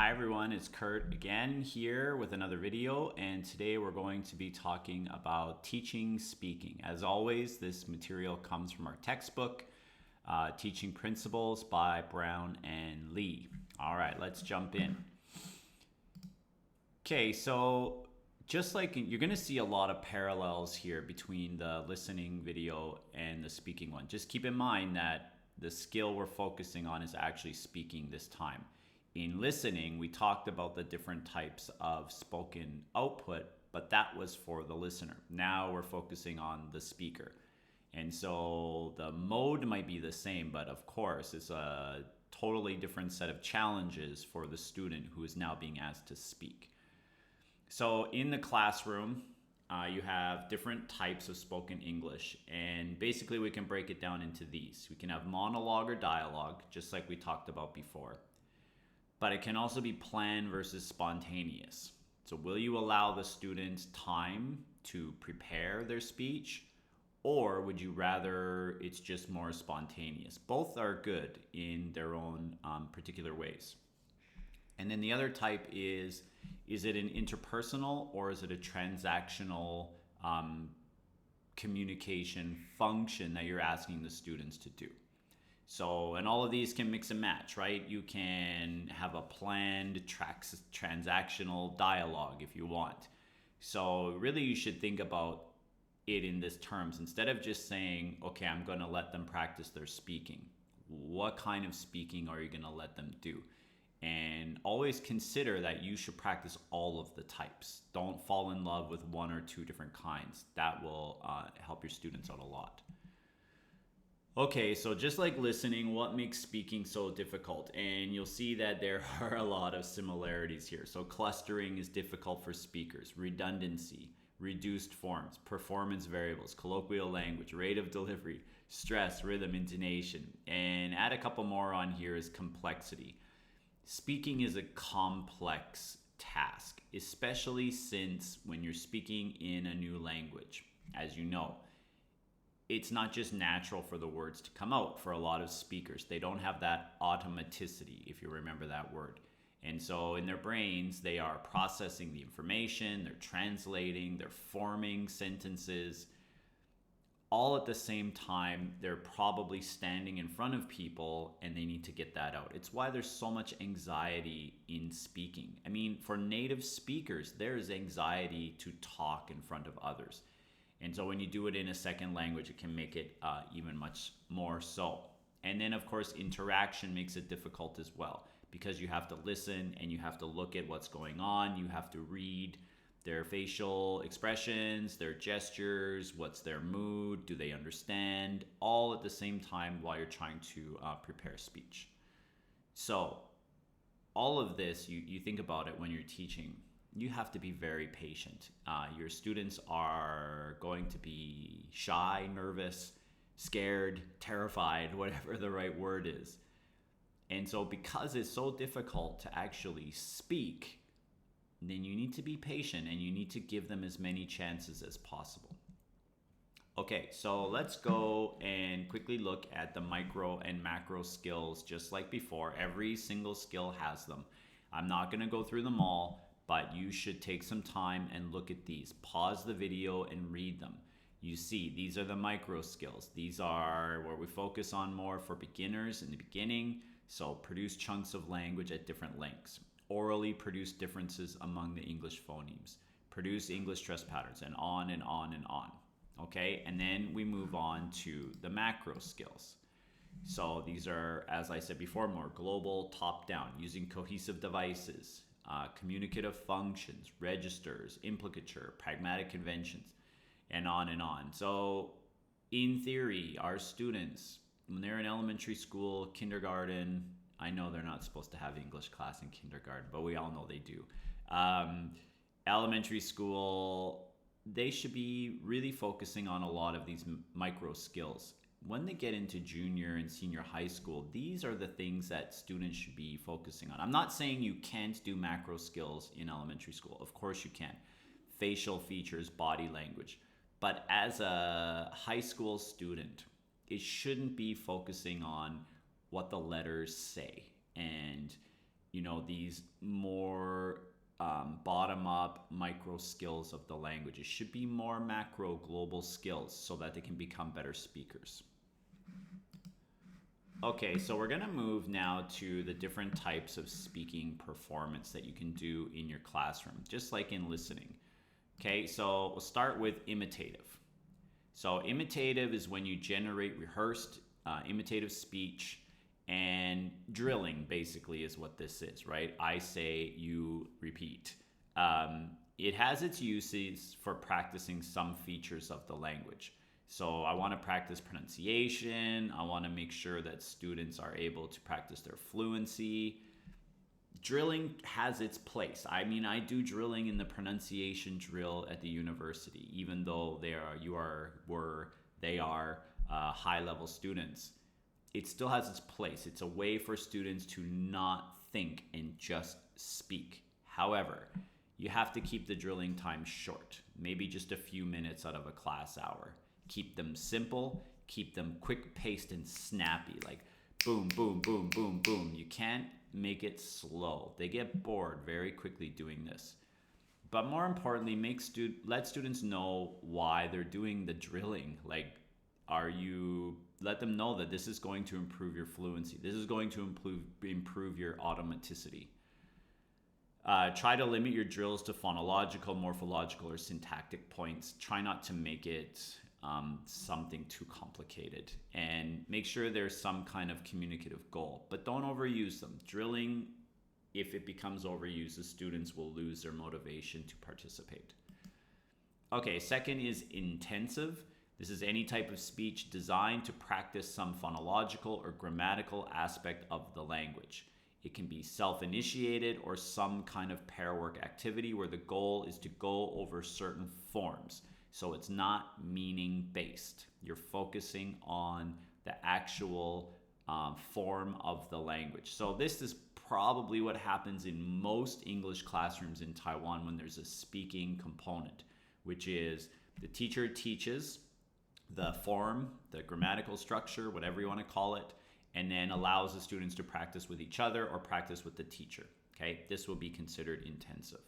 Hi everyone, it's Kurt again here with another video, and today we're going to be talking about teaching speaking. As always, this material comes from our textbook, Teaching Principles by Brown and Lee. All right, let's jump in. Okay, so just like you're going to see a lot of parallels here between the listening video and the speaking one. Just keep in mind that the skill we're focusing on is actually speaking this time. In listening, we talked about the different types of spoken output, but that was for the listener. Now we're focusing on the speaker. And so the mode might be the same, but of course, it's a totally different set of challenges for the student who is now being asked to speak. So in the classroom, you have different types of spoken English, and basically we can break it down into these. We can have monologue or dialogue, just like we talked about before. But it can also be planned versus spontaneous. So will you allow the students time to prepare their speech, or would you rather it's just more spontaneous? Both are good in their own particular ways. And then the other type is it an interpersonal or is it a transactional communication function that you're asking the students to do? So, and all of these can mix and match, right? You can have a planned transactional dialogue if you want. So really you should think about it in this terms. Instead of just saying, okay, I'm going to let them practice their speaking. What kind of speaking are you going to let them do? And always consider that you should practice all of the types. Don't fall in love with one or two different kinds. That will help your students out a lot. Okay, so just like listening, what makes speaking so difficult? And you'll see that there are a lot of similarities here. So clustering is difficult for speakers, redundancy, reduced forms, performance variables, colloquial language, rate of delivery, stress, rhythm, intonation, and add a couple more on here is complexity. Speaking is a complex task, especially since when you're speaking in a new language, as you know. It's not just natural for the words to come out for a lot of speakers. They don't have that automaticity, if you remember that word. And so in their brains, they are processing the information, they're translating, they're forming sentences. All at the same time, they're probably standing in front of people and they need to get that out. It's why there's so much anxiety in speaking. I mean, for native speakers, there's anxiety to talk in front of others. And so when you do it in a second language, it can make it even much more so. And then, of course, interaction makes it difficult as well because you have to listen and you have to look at what's going on. You have to read their facial expressions, their gestures, what's their mood, do they understand, all at the same time while you're trying to prepare speech. So all of this, you think about it when you're teaching. You have to be very patient. Your students are going to be shy, nervous, scared, terrified, whatever the right word is. And so because it's so difficult to actually speak, then you need to be patient and you need to give them as many chances as possible. Okay, so let's go and quickly look at the micro and macro skills just like before. Every single skill has them. I'm not going to go through them all, but you should take some time and look at these. Pause the video and read them. You see, these are the micro skills. These are where we focus on more for beginners in the beginning. So produce chunks of language at different lengths. Orally produce differences among the English phonemes. Produce English stress patterns, and on and on and on. Okay, and then we move on to the macro skills. So these are, as I said before, more global, top-down, using cohesive devices, communicative functions, registers, implicature, pragmatic conventions, and on and on. So in theory, our students, when they're in elementary school, kindergarten, I know they're not supposed to have English class in kindergarten, but we all know they do. Elementary school, they should be really focusing on a lot of these micro skills. When they get into junior and senior high school, these are the things that students should be focusing on. I'm not saying you can't do macro skills in elementary school. Of course you can. Facial features, body language. But as a high school student, it shouldn't be focusing on what the letters say and these more bottom up micro skills of the language. It should be more macro global skills so that they can become better speakers. Okay, so we're going to move now to the different types of speaking performance that you can do in your classroom, just like in listening. Okay, so we'll start with imitative. So imitative is when you generate rehearsed imitative speech, and drilling basically is what this is, right? I say, you repeat. It has its uses for practicing some features of the language. So I want to practice pronunciation. I want to make sure that students are able to practice their fluency. Drilling has its place. I mean, I do drilling in the pronunciation drill at the university, even though they are high-level students. It still has its place. It's a way for students to not think and just speak. However, you have to keep the drilling time short, maybe just a few minutes out of a class hour. Keep them simple, keep them quick-paced and snappy, like boom, boom, boom, boom, boom. You can't make it slow. They get bored very quickly doing this. But more importantly, let students know why they're doing the drilling. Like, let them know that this is going to improve your fluency. This is going to improve your automaticity. Try to limit your drills to phonological, morphological, or syntactic points. Try not to make it something too complicated, and make sure there's some kind of communicative goal, but don't overuse them. Drilling, if it becomes overused, the students will lose their motivation to participate. Okay, second is intensive. This is any type of speech designed to practice some phonological or grammatical aspect of the language. It can be self-initiated or some kind of pair work activity where the goal is to go over certain forms. So it's not meaning-based. You're focusing on the actual form of the language. So this is probably what happens in most English classrooms in Taiwan when there's a speaking component, which is the teacher teaches the form, the grammatical structure, whatever you want to call it, and then allows the students to practice with each other or practice with the teacher. Okay, this will be considered intensive.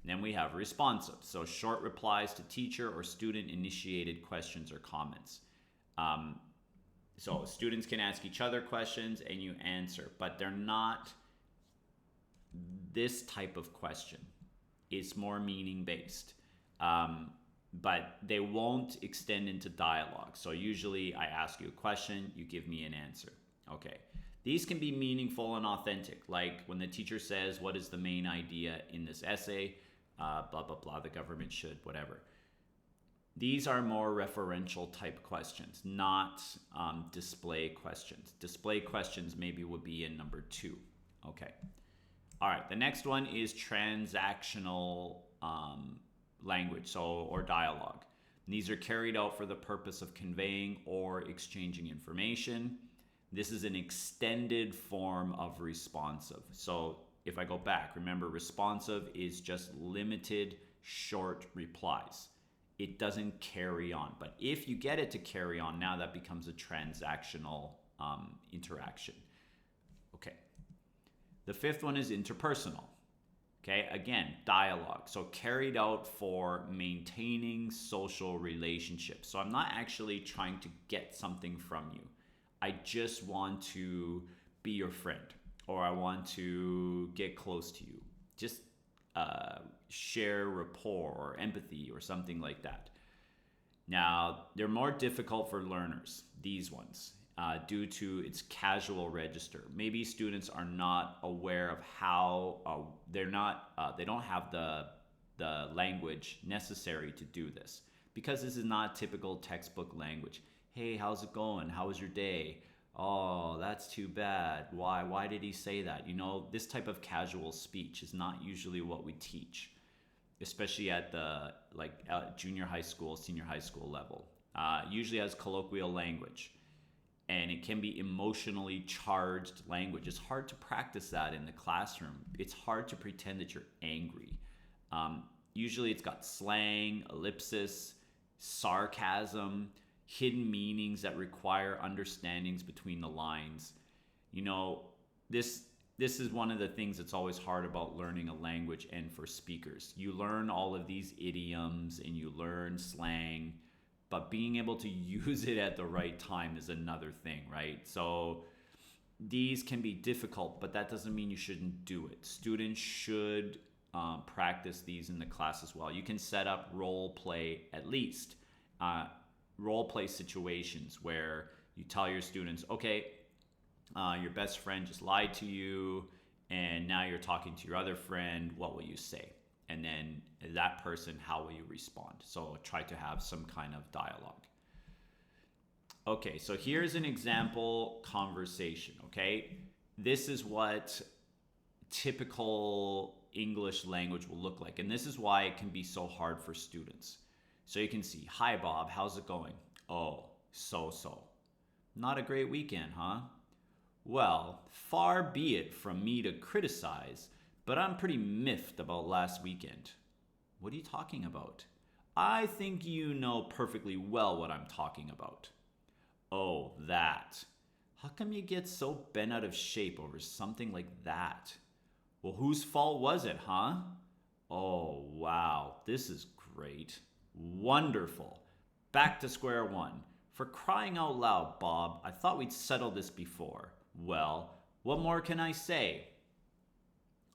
Then we have responsive, so short replies to teacher or student-initiated questions or comments. So students can ask each other questions and you answer, but they're not this type of question. It's more meaning-based, but they won't extend into dialogue. So usually I ask you a question, you give me an answer. Okay. These can be meaningful and authentic, like when the teacher says, what is the main idea in this essay? Blah, blah, blah, the government should, whatever. These are more referential type questions, not display questions. Display questions maybe would be in number 2. Okay. All right, the next one is transactional language, or dialogue. And these are carried out for the purpose of conveying or exchanging information. This is an extended form of responsive. So if I go back, remember responsive is just limited short replies. It doesn't carry on. But if you get it to carry on, now that becomes a transactional interaction. Okay. The 5th one is interpersonal. Okay, again, dialogue. So carried out for maintaining social relationships. So I'm not actually trying to get something from you. I just want to be your friend, or I want to get close to you. Just share rapport or empathy or something like that. Now, they're more difficult for learners, these ones, due to its casual register. Maybe students are not aware of how they don't have the language necessary to do this, because this is not typical textbook language. Hey, how's it going? How was your day? Oh, that's too bad. Why did he say that? You know, this type of casual speech is not usually what we teach, especially at the junior high school, senior high school level. Usually has colloquial language, and it can be emotionally charged language. It's hard to practice that in the classroom. It's hard to pretend that you're angry. Usually it's got slang, ellipsis, sarcasm, hidden meanings that require understandings between the lines. You know, this this is one of the things that's always hard about learning a language and for speakers. You learn all of these idioms and you learn slang, but being able to use it at the right time is another thing, right? So these can be difficult, but that doesn't mean you shouldn't do it. Students should practice these in the class as well. You can set up role play, at least role play situations where you tell your students, okay, your best friend just lied to you, and now you're talking to your other friend. What will you say? And then that person, how will you respond? So try to have some kind of dialogue. Okay, so here's an example conversation, okay? This is what typical English language will look like. And this is why it can be so hard for students. So you can see, hi Bob, how's it going? Oh, so-so. Not a great weekend, huh? Well, far be it from me to criticize, but I'm pretty miffed about last weekend. What are you talking about? I think you know perfectly well what I'm talking about. Oh, that. How come you get so bent out of shape over something like that? Well, whose fault was it, huh? Oh, wow, this is great. Wonderful. Back to square one. For crying out loud, Bob, I thought we'd settled this before. Well, what more can I say?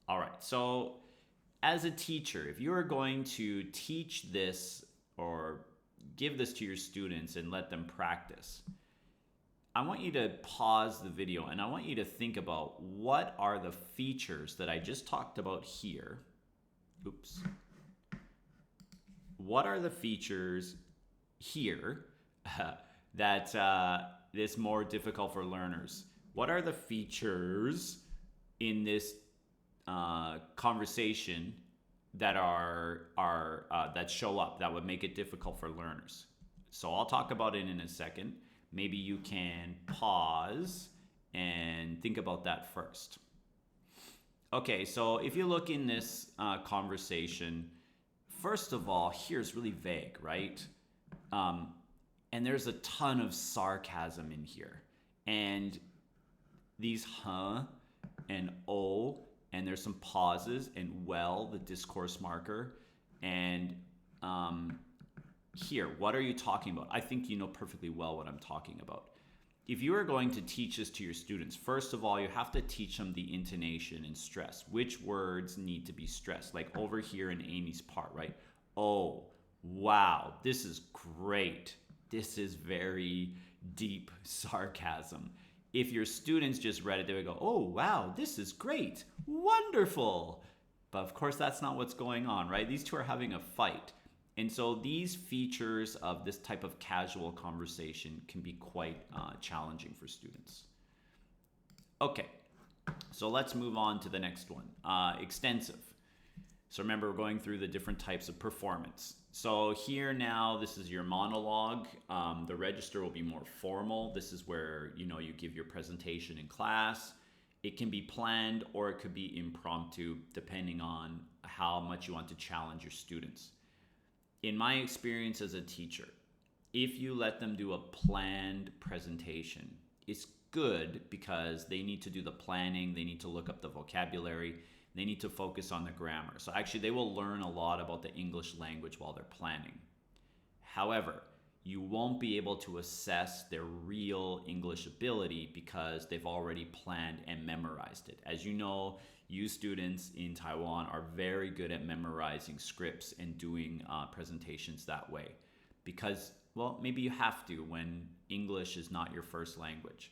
All right, so as a teacher, if you are going to teach this or give this to your students and let them practice, I want you to pause the video and I want you to think about what are the features that I just talked about here. Oops. What are the features here that is more difficult for learners? What are the features in this conversation that that show up that would make it difficult for learners? So I'll talk about it in a second. Maybe you can pause and think about that first. Okay, so if you look in this conversation, first of all, here's really vague, right? And there's a ton of sarcasm in here. And these huh and oh, and there's some pauses, and well, the discourse marker. And here, what are you talking about? I think you know perfectly well what I'm talking about. If you are going to teach this to your students, first of all, you have to teach them the intonation and stress. Which words need to be stressed? Like over here in Amy's part, right? Oh, wow, this is great. This is very deep sarcasm. If your students just read it, they would go, oh, wow, this is great. Wonderful. But of course, that's not what's going on, right? These two are having a fight. And so these features of this type of casual conversation can be quite challenging for students. Okay, so let's move on to the next one, extensive. So remember, we're going through the different types of performance. So here now, this is your monologue. The register will be more formal. This is where you give your presentation in class. It can be planned or it could be impromptu, depending on how much you want to challenge your students. In my experience as a teacher, if you let them do a planned presentation, it's good because they need to do the planning, they need to look up the vocabulary, they need to focus on the grammar. So actually they will learn a lot about the English language while they're planning. However, you won't be able to assess their real English ability because they've already planned and memorized it. As you know, you students in Taiwan are very good at memorizing scripts and doing presentations that way because, well, maybe you have to when English is not your first language.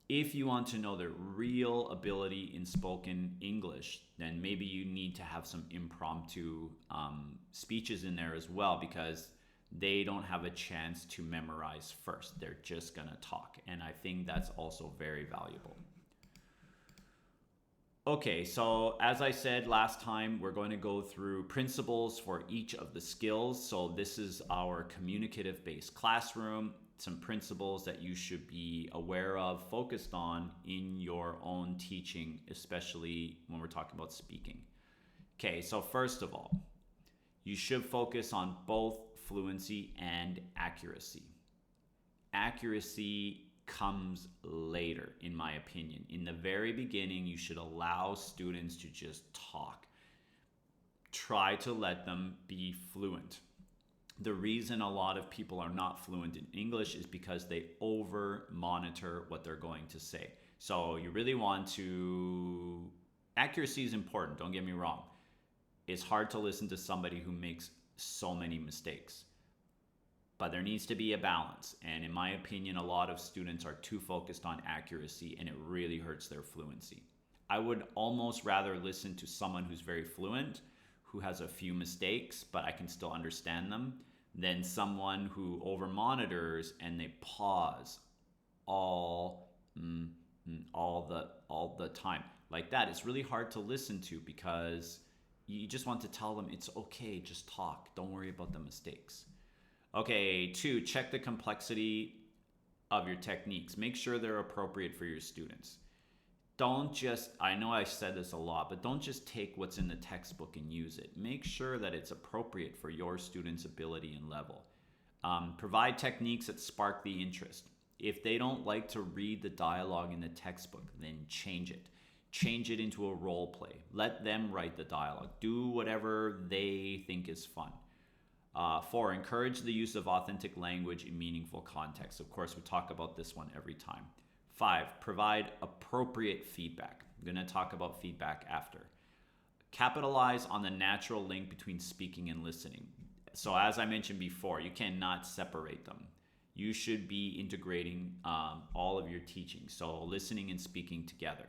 If you want to know their real ability in spoken English, then maybe you need to have some impromptu speeches in there as well because they don't have a chance to memorize first. They're just gonna talk. And I think that's also very valuable. Okay, so as I said last time, we're going to go through principles for each of the skills. So this is our communicative-based classroom, some principles that you should be aware of, focused on in your own teaching, especially when we're talking about speaking. Okay, so first of all, you should focus on both fluency and accuracy. Accuracy comes later, in my opinion. In the very beginning, you should allow students to just talk. Try to let them be fluent. The reason a lot of people are not fluent in English is because they over monitor what they're going to say. So you really want to, accuracy is important, don't get me wrong. It's hard to listen to somebody who makes so many mistakes. But there needs to be a balance. And in my opinion, a lot of students are too focused on accuracy and it really hurts their fluency. I would almost rather listen to someone who's very fluent, who has a few mistakes, but I can still understand them, than someone who over monitors and they pause all the time. Like that, it's really hard to listen to because you just want to tell them it's okay, just talk. Don't worry about the mistakes. Okay, 2, check the complexity of your techniques. Make sure they're appropriate for your students. Don't just, I know I said this a lot, but don't just take what's in the textbook and use it. Make sure that it's appropriate for your students' ability and level. Provide techniques that spark the interest. If they don't like to read the dialogue in the textbook, then change it. Change it into a role play. Let them write the dialogue. Do whatever they think is fun. 4, encourage the use of authentic language in meaningful context. Of course, we talk about this one every time. 5, provide appropriate feedback. I'm going to talk about feedback after. Capitalize on the natural link between speaking and listening. So as I mentioned before, you cannot separate them. You should be integrating all of your teaching. So listening and speaking together.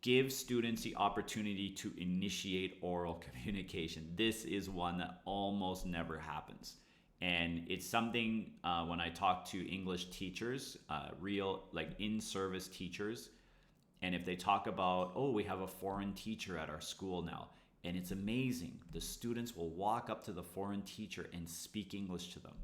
Give students the opportunity to initiate oral communication. This is one that almost never happens. And it's something when I talk to English teachers, real like in-service teachers, and if they talk about, oh, we have a foreign teacher at our school now, and it's amazing. The students will walk up to the foreign teacher and speak English to them.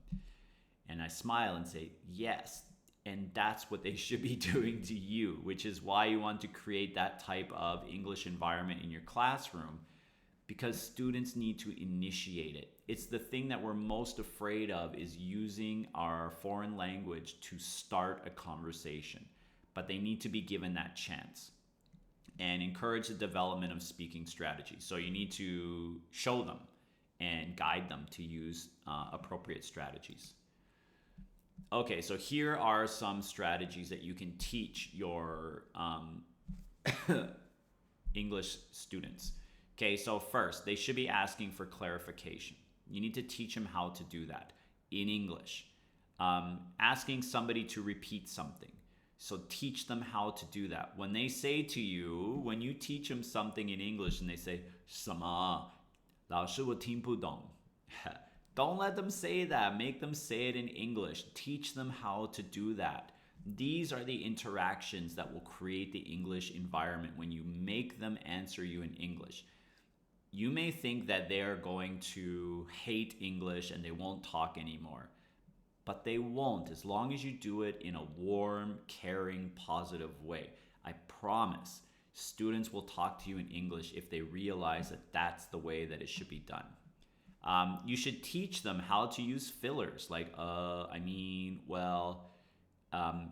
And I smile and say, yes, and that's what they should be doing to you, which is why you want to create that type of English environment in your classroom, because students need to initiate it. It's the thing that we're most afraid of, is using our foreign language to start a conversation, but they need to be given that chance. And encourage the development of speaking strategies. So you need to show them and guide them to use appropriate strategies. Okay, so here are some strategies that you can teach your English students. Okay, so first, they should be asking for clarification. You need to teach them how to do that in English. Asking somebody to repeat something. So teach them how to do that. When they say to you, when you teach them something in English and they say, 什么?老师我听不懂. Don't let them say that. Make them say it in English. Teach them how to do that. These are the interactions that will create the English environment when you make them answer you in English. You may think that they're going to hate English and they won't talk anymore. But they won't, as long as you do it in a warm, caring, positive way. I promise students will talk to you in English if they realize that that's the way that it should be done. You should teach them how to use fillers, like,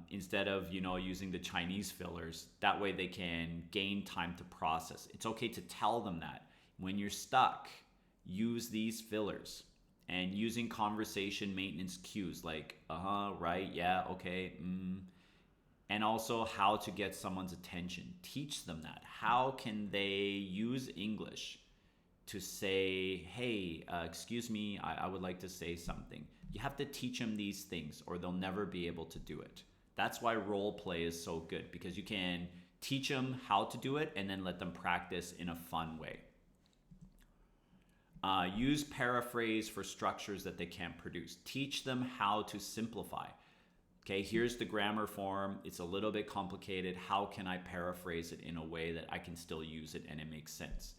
instead of, using the Chinese fillers, that way they can gain time to process. It's okay to tell them that. When you're stuck, use these fillers. And using conversation maintenance cues like, right, yeah, okay, And also how to get someone's attention. Teach them that. How can they use English to say, hey, excuse me, I would like to say something. You have to teach them these things or they'll never be able to do it. That's why role play is so good, because you can teach them how to do it and then let them practice in a fun way. Use paraphrase for structures that they can't produce. Teach them how to simplify. Okay, here's the grammar form. It's a little bit complicated. How can I paraphrase it in a way that I can still use it and it makes sense?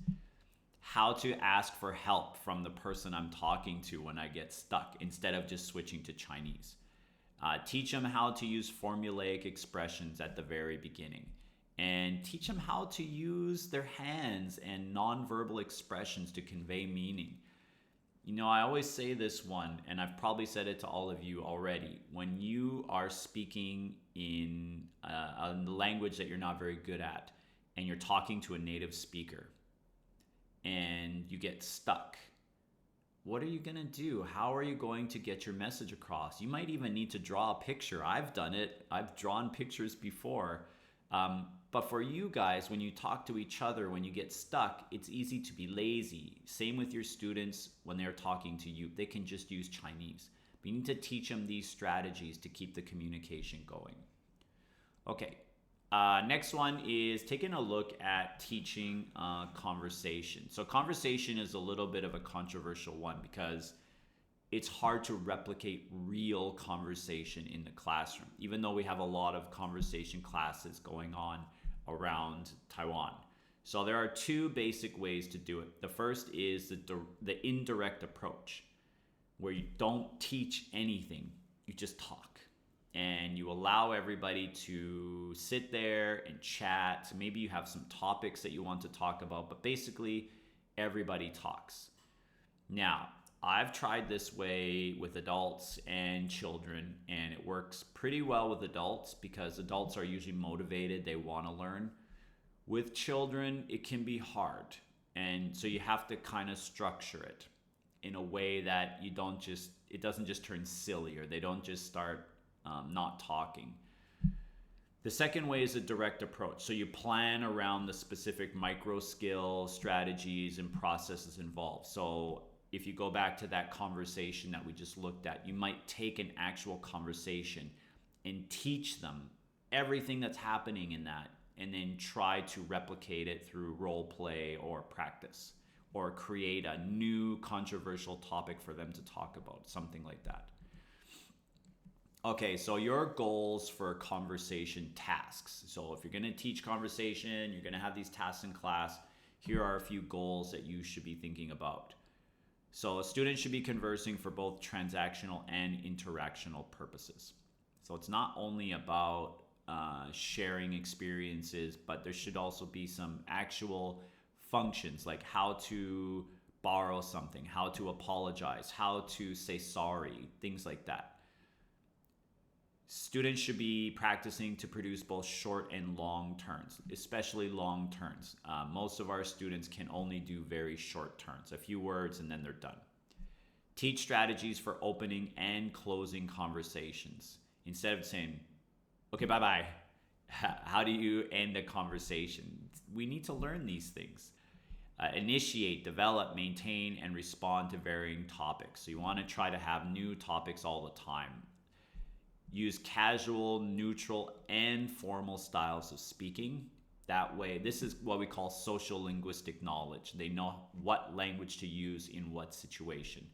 How to ask for help from the person I'm talking to when I get stuck instead of just switching to Chinese. Teach them how to use formulaic expressions at the very beginning. And teach them how to use their hands and nonverbal expressions to convey meaning. I always say this one, and I've probably said it to all of you already. When you are speaking in a language that you're not very good at, and you're talking to a native speaker and you get stuck, what are you going to do? How are you going to get your message across? You might even need to draw a picture. I've done it. I've drawn pictures before. But for you guys, when you talk to each other, when you get stuck, it's easy to be lazy. Same with your students when they're talking to you. They can just use Chinese. But you need to teach them these strategies to keep the communication going. Okay. Next one is taking a look at teaching conversation. So conversation is a little bit of a controversial one because it's hard to replicate real conversation in the classroom, even though we have a lot of conversation classes going on around Taiwan. So there are two basic ways to do it. The first is the indirect approach, where you don't teach anything, you just talk. And you allow everybody to sit there and chat. Maybe you have some topics that you want to talk about, but basically everybody talks. Now, I've tried this way with adults and children, and it works pretty well with adults because adults are usually motivated, they want to learn. With children, it can be hard. And so you have to kind of structure it in a way that it doesn't just turn silly, or they don't just start not talking. The second way is a direct approach. So you plan around the specific micro skill strategies and processes involved. So if you go back to that conversation that we just looked at, you might take an actual conversation and teach them everything that's happening in that, and then try to replicate it through role play or practice, or create a new controversial topic for them to talk about, something like that. Okay, so your goals for conversation tasks. So if you're going to teach conversation, you're going to have these tasks in class. Here are a few goals that you should be thinking about. So a student should be conversing for both transactional and interactional purposes. So it's not only about sharing experiences, but there should also be some actual functions, like how to borrow something, how to apologize, how to say sorry, things like that. Students should be practicing to produce both short and long turns, especially long turns. Most of our students can only do very short turns, a few words, and then they're done. Teach strategies for opening and closing conversations. Instead of saying, okay, bye-bye, how do you end a conversation? We need to learn these things. Initiate, develop, maintain, and respond to varying topics. So you want to try to have new topics all the time. Use casual, neutral, and formal styles of speaking. That way, this is what we call social linguistic knowledge. They know what language to use in what situation.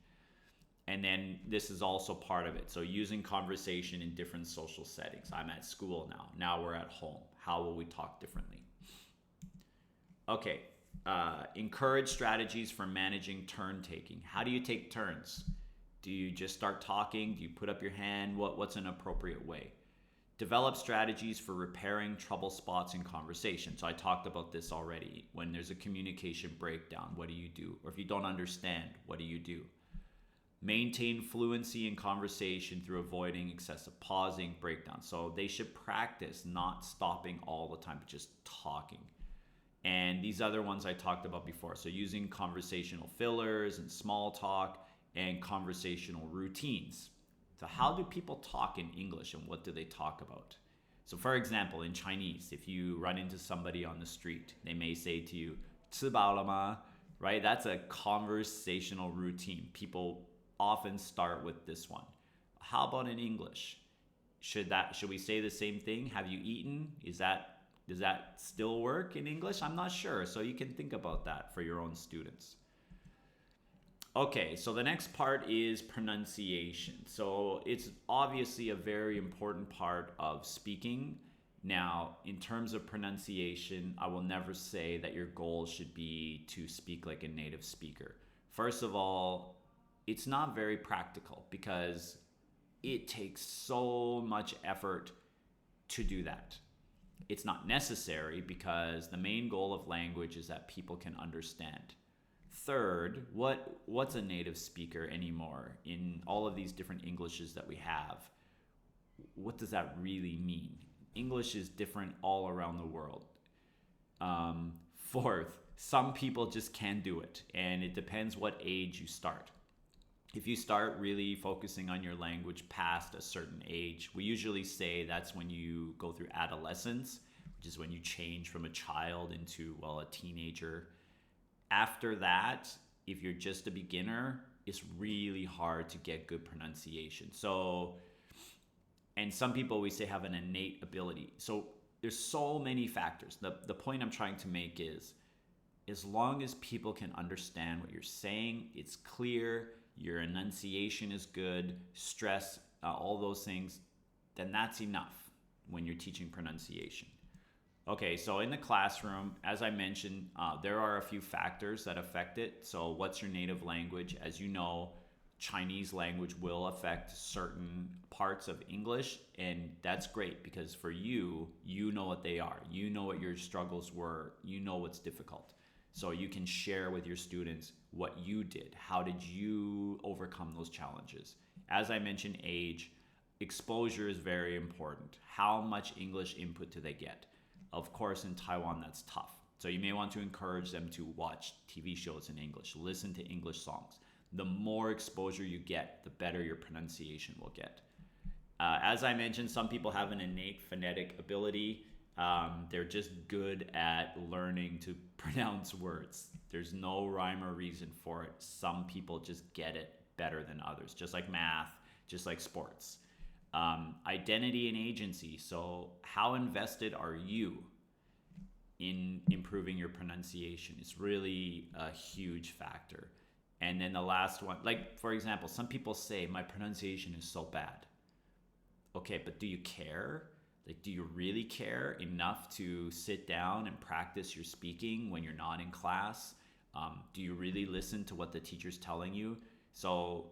And then this is also part of it. So using conversation in different social settings. I'm at school now. Now we're at home. How will we talk differently? Okay. Encourage strategies for managing turn taking. How do you take turns? Do you just start talking? Do you put up your hand? What's an appropriate way? Develop strategies for repairing trouble spots in conversation. So I talked about this already. When there's a communication breakdown, what do you do? Or if you don't understand, what do you do? Maintain fluency in conversation through avoiding excessive pausing, breakdown. So they should practice not stopping all the time, but just talking. And these other ones I talked about before. So using conversational fillers and small talk and conversational routines. So how do people talk in English, and what do they talk about? So for example, in Chinese, if you run into somebody on the street, they may say to you, 吃饱了吗? Right? That's a conversational routine. People often start with this one. How about in English? Should we say the same thing? Have you eaten? Does that still work in English? I'm not sure. So you can think about that for your own students. Okay, so the next part is pronunciation. So it's obviously a very important part of speaking. Now, in terms of pronunciation, I will never say that your goal should be to speak like a native speaker. First of all, it's not very practical because it takes so much effort to do that. It's not necessary because the main goal of language is that people can understand. Third, what's a native speaker anymore in all of these different Englishes that we have? what does that really mean? English is different all around the world. Fourth, some people just can't do it, and it depends what age you start. If you start really focusing on your language past a certain age, we usually say that's when you go through adolescence, which is when you change from a child into, well, a teenager. After that, if you're just a beginner, it's really hard to get good pronunciation. So, and some people we say have an innate ability. So there's so many factors. The point I'm trying to make is, as long as people can understand what you're saying, it's clear, your enunciation is good, stress, all those things, then that's enough when you're teaching pronunciation. Okay, so in the classroom, as I mentioned, there are a few factors that affect it. So what's your native language? As you know, Chinese language will affect certain parts of English, and that's great because for you, you know what they are. You know what your struggles were. You know what's difficult. So you can share with your students what you did. How did you overcome those challenges? As I mentioned, age, exposure is very important. How much English input do they get? Of course, in Taiwan, that's tough. So you may want to encourage them to watch TV shows in English, listen to English songs. The more exposure you get, the better your pronunciation will get. As I mentioned, some people have an innate phonetic ability. They're just good at learning to pronounce words. There's no rhyme or reason for it. Some people just get it better than others, just like math, just like sports. Identity and agency. So how invested are you in improving your pronunciation? Is really a huge factor. And then the last one, like for example, some people say my pronunciation is so bad. Okay, but do you care? Like, do you really care enough to sit down and practice your speaking when you're not in class? Do you really listen to what the teacher's telling you? So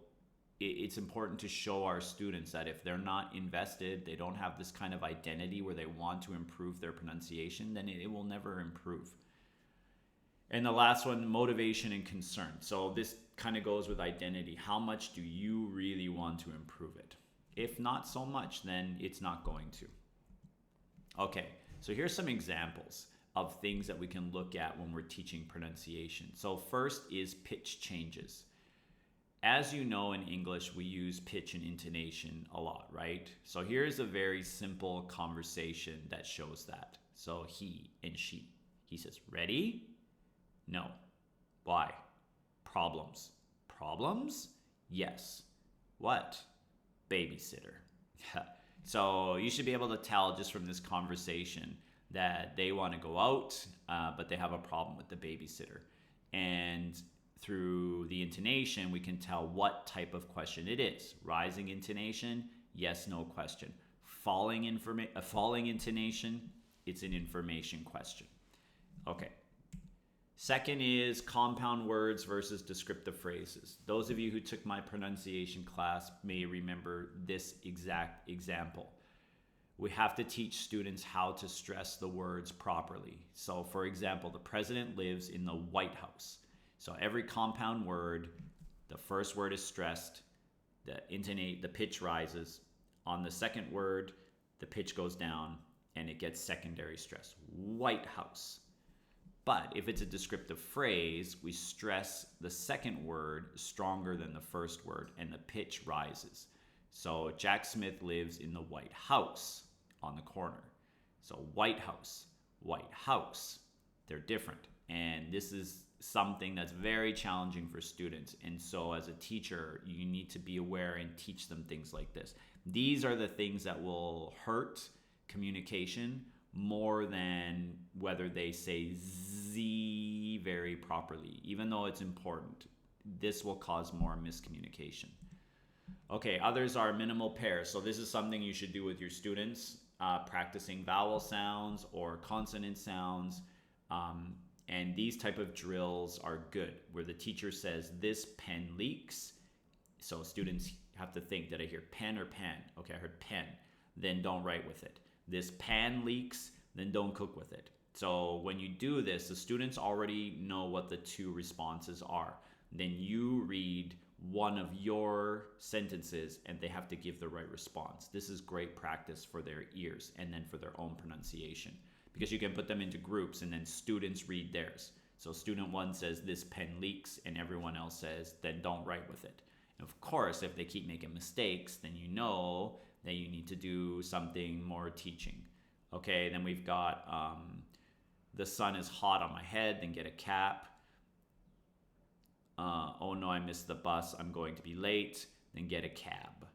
it's important to show our students that if they're not invested, they don't have this kind of identity where they want to improve their pronunciation, then it will never improve. And the last one, motivation and concern. So this kind of goes with identity. How much do you really want to improve it? If not so much, then it's not going to. Okay, so here's some examples of things that we can look at when we're teaching pronunciation. So first is pitch changes. As you know, in English, we use pitch and intonation a lot, right? So here's a very simple conversation that shows that. So he and she. He says, ready? No. Why? Problems. Problems? Yes. What? Babysitter. So you should be able to tell just from this conversation that they want to go out, but they have a problem with the babysitter. And through the intonation, we can tell what type of question it is. Rising intonation, yes, no question. Falling intonation, it's an information question. Okay. Second is compound words versus descriptive phrases. Those of you who took my pronunciation class may remember this exact example. We have to teach students how to stress the words properly. So for example, the president lives in the White House. So every compound word, the first word is stressed, the pitch rises. On the second word, the pitch goes down and it gets secondary stress. White House. But if it's a descriptive phrase, we stress the second word stronger than the first word and the pitch rises. So Jack Smith lives in the White House on the corner. So White House, White House, they're different. And this is something that's very challenging for students. And so as a teacher, you need to be aware and teach them things like this. These are the things that will hurt communication more than whether they say Z very properly. Even though it's important, this will cause more miscommunication. Okay, others are minimal pairs. So this is something you should do with your students, practicing vowel sounds or consonant sounds. And these type of drills are good, where the teacher says, this pen leaks. So students have to think, did I hear pen or pan? Okay, I heard pen. Then don't write with it. This pan leaks, then don't cook with it. So when you do this, the students already know what the two responses are. Then you read one of your sentences and they have to give the right response. This is great practice for their ears and then for their own pronunciation, because you can put them into groups and then students read theirs. So student one says, "This pen leaks," and everyone else says, "Then don't write with it." And of course, if they keep making mistakes, then you know that you need to do something more teaching. Okay, then we've got "The sun is hot on my head," then get a cap. "Oh no, I missed the bus, I'm going to be late," then get a cab.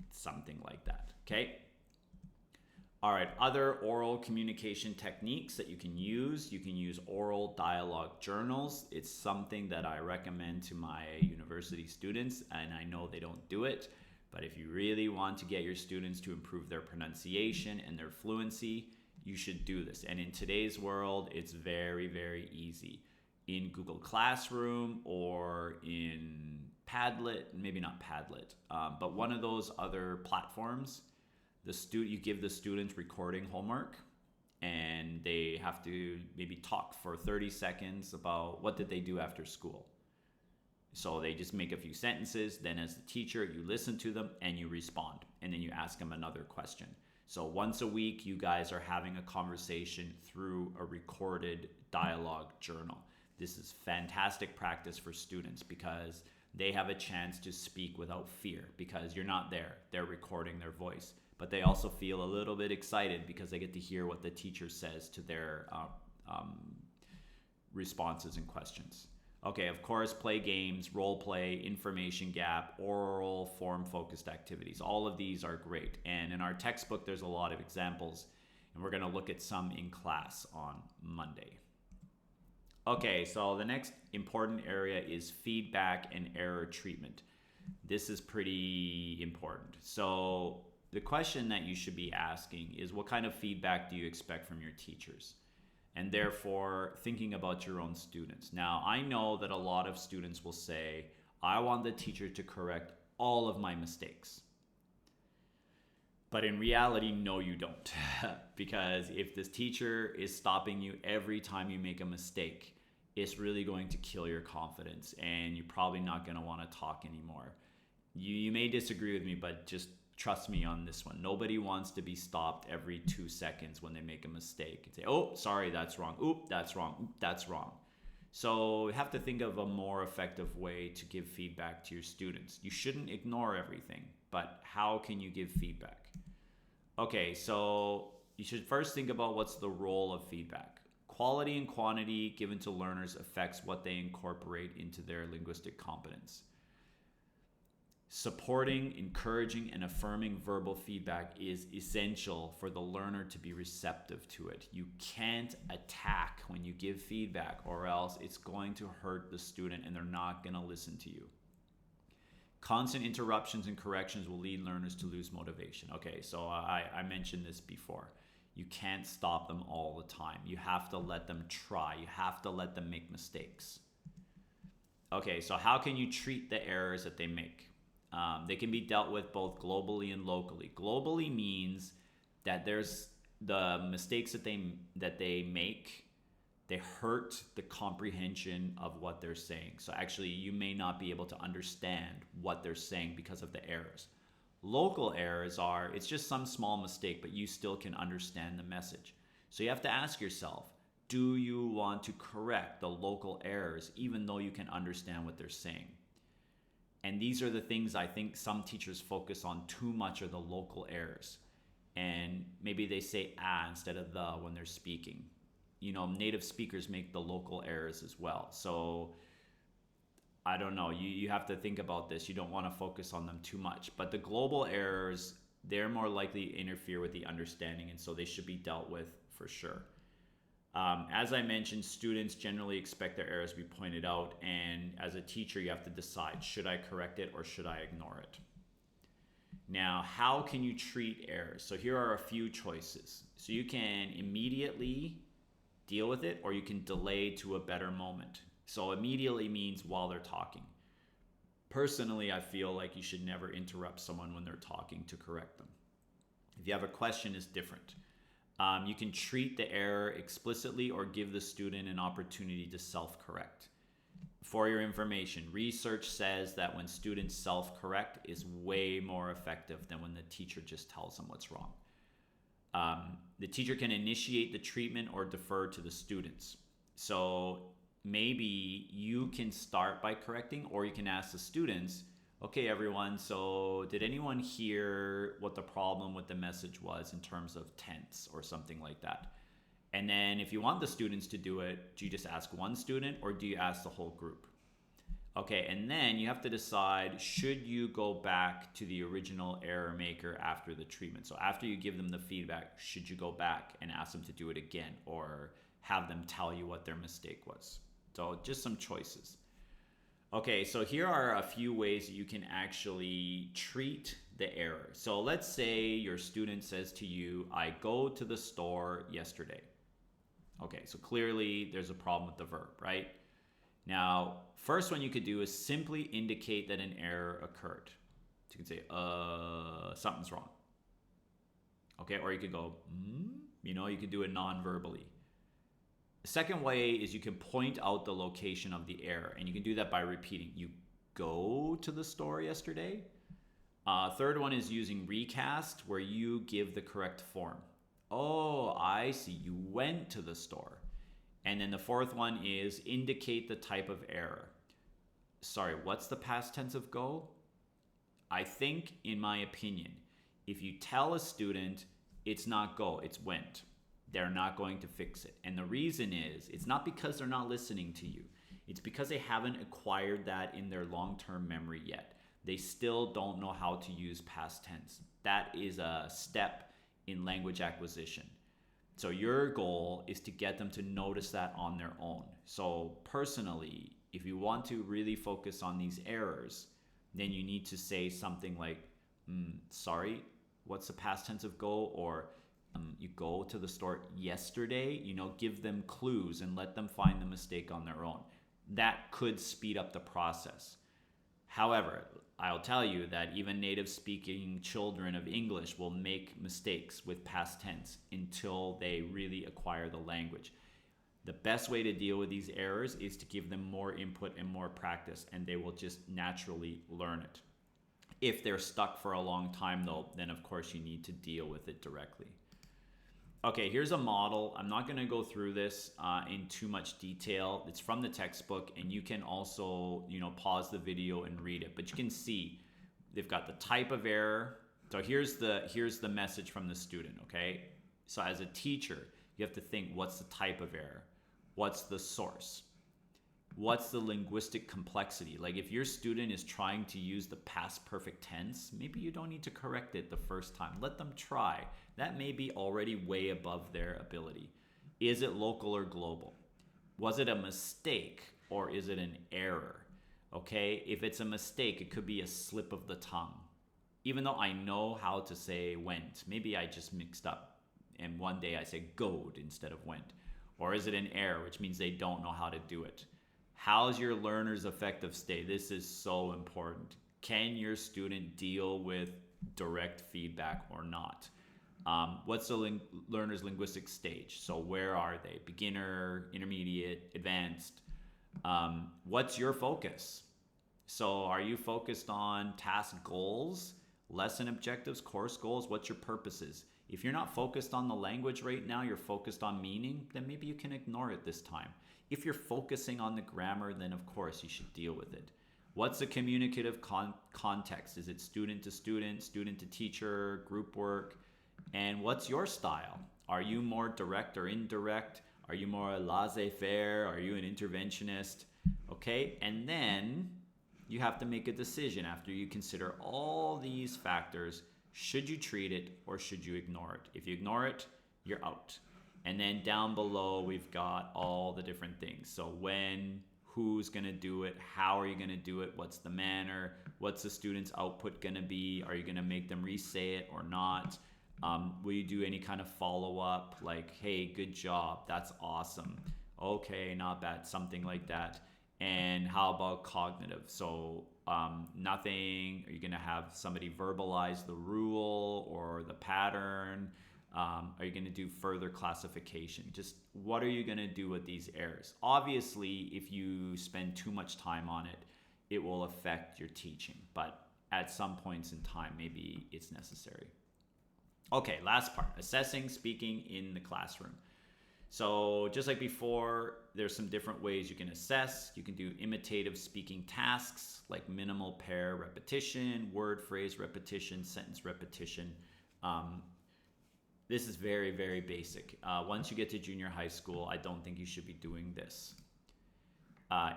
Something like that, okay? All right, other oral communication techniques that you can use. You can use oral dialogue journals. It's something that I recommend to my university students, and I know they don't do it, but if you really want to get your students to improve their pronunciation and their fluency, you should do this. And in today's world, it's very, very easy. In Google Classroom or in Padlet, maybe not Padlet, but one of those other platforms, you give the students recording homework and they have to maybe talk for 30 seconds about what did they do after school. So they just make a few sentences, then as the teacher, you listen to them and you respond, and then you ask them another question. So once a week, you guys are having a conversation through a recorded dialogue journal. This is fantastic practice for students because they have a chance to speak without fear, because you're not there. They're recording their voice. But they also feel a little bit excited because they get to hear what the teacher says to their responses and questions. Okay, of course, play games, role play, information gap, oral, form-focused activities. All of these are great. And in our textbook, there's a lot of examples, and we're going to look at some in class on Monday. Okay, so the next important area is feedback and error treatment. This is pretty important. So the question that you should be asking is, what kind of feedback do you expect from your teachers? And therefore, thinking about your own students. Now, I know that a lot of students will say, "I want the teacher to correct all of my mistakes." But in reality, no, you don't. Because if this teacher is stopping you every time you make a mistake, it's really going to kill your confidence, and you're probably not going to want to talk anymore. You may disagree with me, but just trust me on this one. Nobody wants to be stopped every 2 seconds when they make a mistake and say, "Oh, sorry, that's wrong. Oop, that's wrong. Oop, that's wrong." So you have to think of a more effective way to give feedback to your students. You shouldn't ignore everything, but how can you give feedback? Okay, so you should first think about what's the role of feedback. Quality and quantity given to learners affects what they incorporate into their linguistic competence. Supporting, encouraging, and affirming verbal feedback is essential for the learner to be receptive to it. You can't attack when you give feedback, or else it's going to hurt the student and they're not going to listen to you. Constant interruptions and corrections will lead learners to lose motivation. Okay, so I mentioned this before. You can't stop them all the time. You have to let them try. You have to let them make mistakes. Okay, so how can you treat the errors that they make? They can be dealt with both globally and locally. Globally means that there's the mistakes that they make, they hurt the comprehension of what they're saying. So actually, you may not be able to understand what they're saying because of the errors. Local errors are, it's just some small mistake, but you still can understand the message. So you have to ask yourself, do you want to correct the local errors even though you can understand what they're saying? And these are the things I think some teachers focus on too much, are the local errors. And maybe they say "ah" instead of "the" when they're speaking. You know, native speakers make the local errors as well. So I don't know, you have to think about this. You don't want to focus on them too much. But the global errors, they're more likely to interfere with the understanding, and so they should be dealt with for sure. As I mentioned, students generally expect their errors to be pointed out, and as a teacher, you have to decide, should I correct it or should I ignore it? Now, how can you treat errors? So here are a few choices. So you can immediately deal with it, or you can delay to a better moment. So immediately means while they're talking. Personally, I feel like you should never interrupt someone when they're talking to correct them. If you have a question, it's different. You can treat the error explicitly or give the student an opportunity to self-correct. For your information, research says that when students self-correct is way more effective than when the teacher just tells them what's wrong. The teacher can initiate the treatment or defer to the students. So maybe you can start by correcting, or you can ask the students, okay, everyone, so did anyone hear what the problem with the message was in terms of tense or something like that? And then if you want the students to do it, do you just ask one student or do you ask the whole group? Okay, and then you have to decide, should you go back to the original error maker after the treatment? So after you give them the feedback, should you go back and ask them to do it again or have them tell you what their mistake was? So just some choices. Okay, so here are a few ways that you can actually treat the error. So let's say your student says to you, I go to the store yesterday. Okay, so clearly there's a problem with the verb, right? Now, first one you could do is simply indicate that an error occurred. So you could say, something's wrong. Okay, or you could go, you could do it non-verbally. The second way is you can point out the location of the error, and you can do that by repeating, you go to the store yesterday. Third one is using recast, where you give the correct form. Oh, I see, you went to the store. And then the fourth one is indicate the type of error. Sorry, what's the past tense of go? I think, in my opinion, if you tell a student it's not go, it's went, they're not going to fix it. And the reason is, it's not because they're not listening to you. It's because they haven't acquired that in their long-term memory yet. They still don't know how to use past tense. That is a step in language acquisition. So your goal is to get them to notice that on their own. So personally, if you want to really focus on these errors, then you need to say something like, sorry, what's the past tense of go? Or you go to the store yesterday. Give them clues and let them find the mistake on their own. That could speed up the process. However, I'll tell you that even native speaking children of English will make mistakes with past tense until they really acquire the language. The best way to deal with these errors is to give them more input and more practice, and they will just naturally learn it. If they're stuck for a long time though, then of course you need to deal with it directly. Okay, here's a model. I'm not going to go through this in too much detail. It's from the textbook, and you can also, pause the video and read it. But you can see they've got the type of error. So here's the message from the student, okay? So as a teacher, you have to think, what's the type of error? What's the source? What's the linguistic complexity? Like if your student is trying to use the past perfect tense, maybe you don't need to correct it the first time. Let them try. That may be already way above their ability. Is it local or global? Was it a mistake or is it an error? Okay, if it's a mistake, it could be a slip of the tongue. Even though I know how to say went, maybe I just mixed up and one day I say goed instead of went. Or is it an error, which means they don't know how to do it? How's your learner's affective state? This is so important. Can your student deal with direct feedback or not? What's the learner's linguistic stage? So where are they? Beginner, intermediate, advanced? What's your focus? So are you focused on task goals, lesson objectives, course goals? What's your purposes? If you're not focused on the language right now, you're focused on meaning, then maybe you can ignore it this time. If you're focusing on the grammar, then of course you should deal with it. What's the communicative context? Is it student to student, student to teacher, group work? And what's your style? Are you more direct or indirect? Are you more laissez-faire? Are you an interventionist? Okay, and then you have to make a decision after you consider all these factors. Should you treat it or should you ignore it? If you ignore it, you're out. And then down below, we've got all the different things. So when, who's going to do it? How are you going to do it? What's the manner? What's the student's output going to be? Are you going to make them re-say it or not? Will you do any kind of follow-up? Like, hey, good job. That's awesome. Okay, not bad. Something like that. And how about cognitive? So nothing. Are you going to have somebody verbalize the rule or the pattern? Are you going to do further classification? Just what are you going to do with these errors? Obviously, if you spend too much time on it, it will affect your teaching. But at some points in time, maybe it's necessary. Okay, last part, assessing speaking in the classroom. So just like before, there's some different ways you can assess. You can do imitative speaking tasks like minimal pair repetition, word phrase repetition, sentence repetition. This is very, very basic. Once you get to junior high school, I don't think you should be doing this.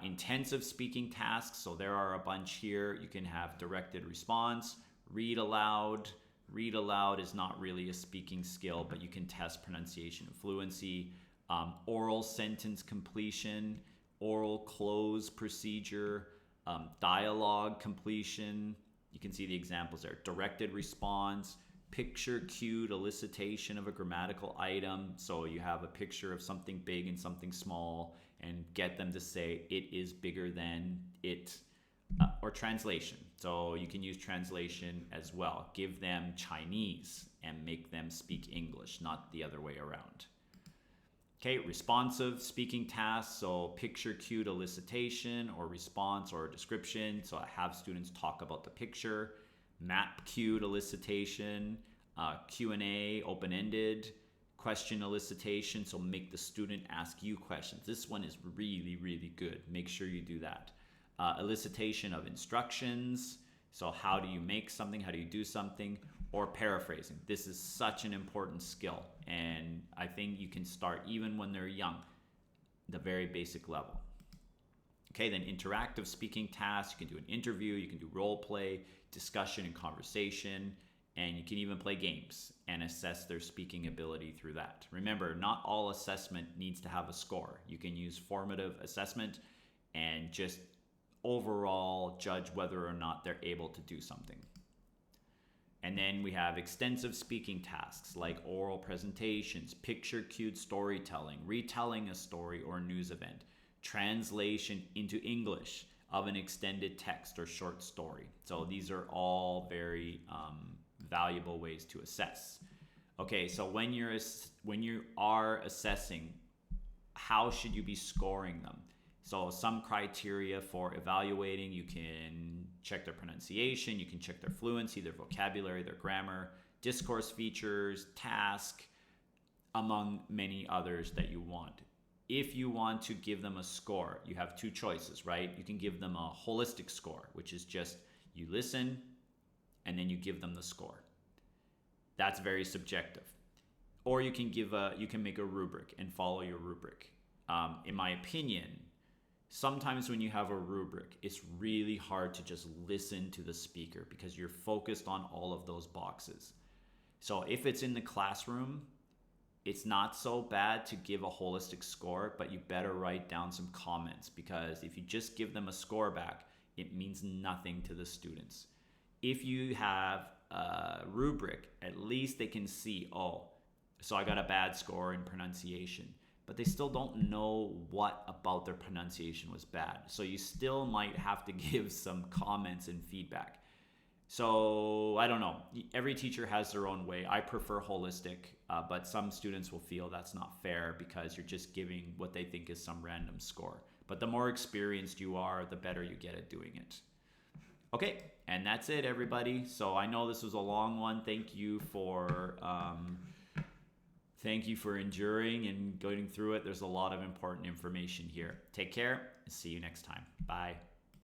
Intensive speaking tasks, so there are a bunch here. You can have directed response, read aloud. Read aloud is not really a speaking skill, but you can test pronunciation and fluency. Oral sentence completion, oral close procedure, dialogue completion. You can see the examples there. Directed response, picture cued elicitation of a grammatical item. So you have a picture of something big and something small and get them to say it is bigger than it. Or translation. So you can use translation as well. Give them Chinese and make them speak English, not the other way around. Okay, responsive speaking tasks. So picture cued elicitation or response or description. So I have students talk about the picture. Map cued elicitation, Q&A, open-ended, question elicitation. So make the student ask you questions. This one is really, really good. Make sure you do that. Elicitation of instructions. So how do you make something? How do you do something? Or paraphrasing. This is such an important skill. And I think you can start even when they're young, the very basic level. Okay, then interactive speaking tasks. You can do an interview. You can do role play, discussion and conversation. And you can even play games and assess their speaking ability through that. Remember, not all assessment needs to have a score. You can use formative assessment and just overall judge whether or not they're able to do something. And then we have extensive speaking tasks like oral presentations, picture cued storytelling, retelling a story or news event, translation into English of an extended text or short story. So these are all very valuable ways to assess. Okay, so when you are assessing, how should you be scoring them? So some criteria for evaluating, you can check their pronunciation, you can check their fluency, their vocabulary, their grammar, discourse features, task, among many others that you want. If you want to give them a score, you have two choices, right? You can give them a holistic score, which is just you listen and then you give them the score. That's very subjective. Or you can make a rubric and follow your rubric. In my opinion, sometimes when you have a rubric, it's really hard to just listen to the speaker because you're focused on all of those boxes. So if it's in the classroom, it's not so bad to give a holistic score, but you better write down some comments because if you just give them a score back, it means nothing to the students. If you have a rubric, at least they can see, oh, so I got a bad score in pronunciation. But they still don't know what about their pronunciation was bad. So you still might have to give some comments and feedback. So I don't know. Every teacher has their own way. I prefer holistic, but some students will feel that's not fair because you're just giving what they think is some random score. But the more experienced you are, the better you get at doing it. Okay, and that's it, everybody. So I know this was a long one. Thank you for enduring and going through it. There's a lot of important information here. Take care and see you next time. Bye.